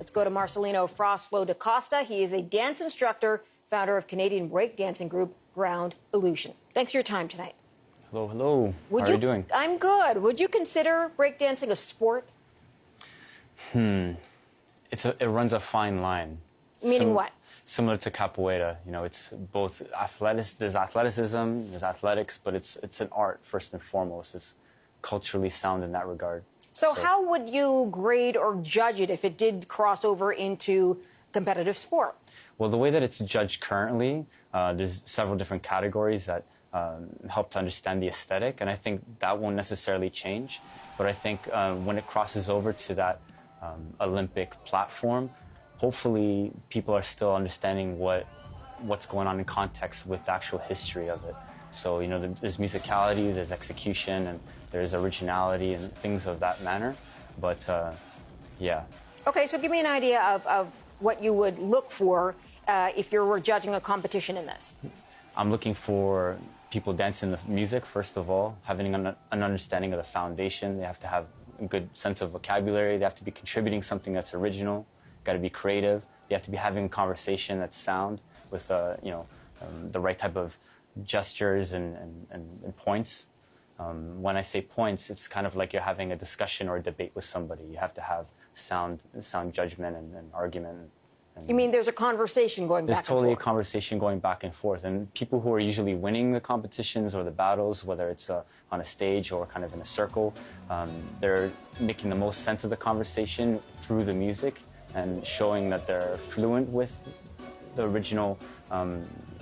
Let's go to Marcelino Frostflow da Costa. He is a dance instructor, founder of Canadian breakdancing group Ground Illusion. Thanks for your time tonight. Hello, hello. How are you doing? I'm good. Would you consider breakdancing a sport? It runs a fine line. Meaning what? Similar to capoeira. You know, it's both there's athleticism, there's athletics, but it's an art first and foremost. It's culturally sound in that regard. So how would you grade or judge it if it did cross over into competitive sport? Well, the way that it's judged currently, there's several different categories that help to understand the aesthetic, and I think that won't necessarily change. But I think when it crosses over to that Olympic platform, hopefully people are still understanding what's going on in context with the actual history of it. So, you know, there's musicality, there's execution, and there's originality and things of that manner. But, yeah. Okay, so give me an idea of what you would look for if you were judging a competition in this. I'm looking for people dancing the music, first of all, having an understanding of the foundation. They have to have a good sense of vocabulary. They have to be contributing something that's original. Got to be creative. They have to be having a conversation that's sound with, you know, the right type of gestures and points. When I say points, it's kind of like you're having a discussion or a debate with somebody. You have to have sound judgment and argument. You mean there's a conversation going back and forth? There's totally a conversation going back and forth. And people who are usually winning the competitions or the battles, whether it's on a stage or kind of in a circle, they're making the most sense of the conversation through the music and showing that they're fluent with the original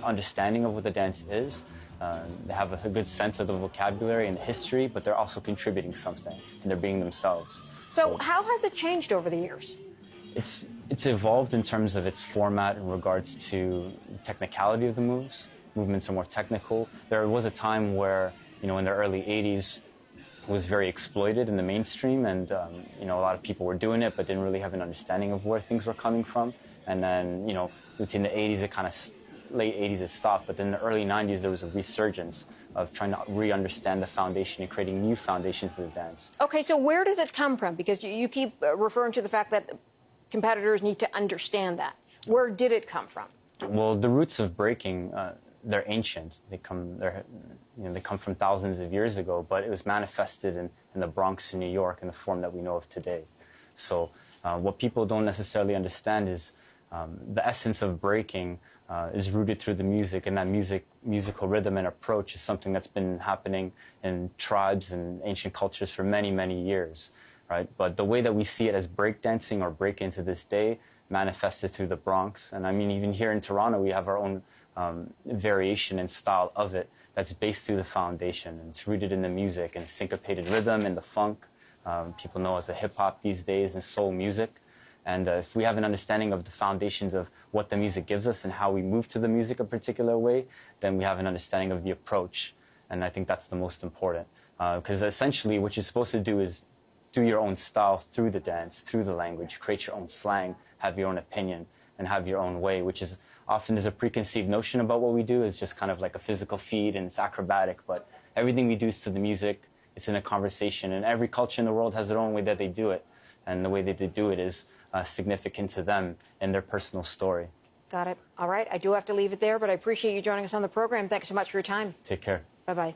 understanding of what the dance is. They have a good sense of the vocabulary and the history, but they're also contributing something, and they're being themselves. So how has it changed over the years? It's evolved in terms of its format in regards to the technicality of the moves. Movements are more technical. There was a time where, you know, in the early 80s, it was very exploited in the mainstream, and you know, a lot of people were doing it but didn't really have an understanding of where things were coming from. And then, you know, between the 80s, it kind of late 80s it stopped, but then in the early 90s there was a resurgence of trying to re-understand the foundation and creating new foundations to the dance. Okay, so where does it come from? Because you keep referring to the fact that competitors need to understand that. Where did it come from? Well, the roots of breaking, they're ancient. They come from thousands of years ago, but it was manifested in the Bronx in New York in the form that we know of today. So what people don't necessarily understand is the essence of breaking is rooted through the music, and that musical rhythm and approach is something that's been happening in tribes and ancient cultures for many, many years, right? But the way that we see it as breakdancing or break-in to this day manifested through the Bronx. And I mean, even here in Toronto, we have our own variation and style of it that's based through the foundation. And it's rooted in the music and syncopated rhythm and the funk. People know as the hip-hop these days and soul music. And if we have an understanding of the foundations of what the music gives us and how we move to the music a particular way, then we have an understanding of the approach. And I think that's the most important. Because essentially what you're supposed to do is do your own style through the dance, through the language, create your own slang, have your own opinion, and have your own way, which is often there's a preconceived notion about what we do. It's just kind of like a physical feat and it's acrobatic, but everything we do is to the music, it's in a conversation, and every culture in the world has their own way that they do it. And the way that they do it is significant to them in their personal story. Got it. All right. I do have to leave it there, but I appreciate you joining us on the program. Thanks so much for your time. Take care. Bye-bye.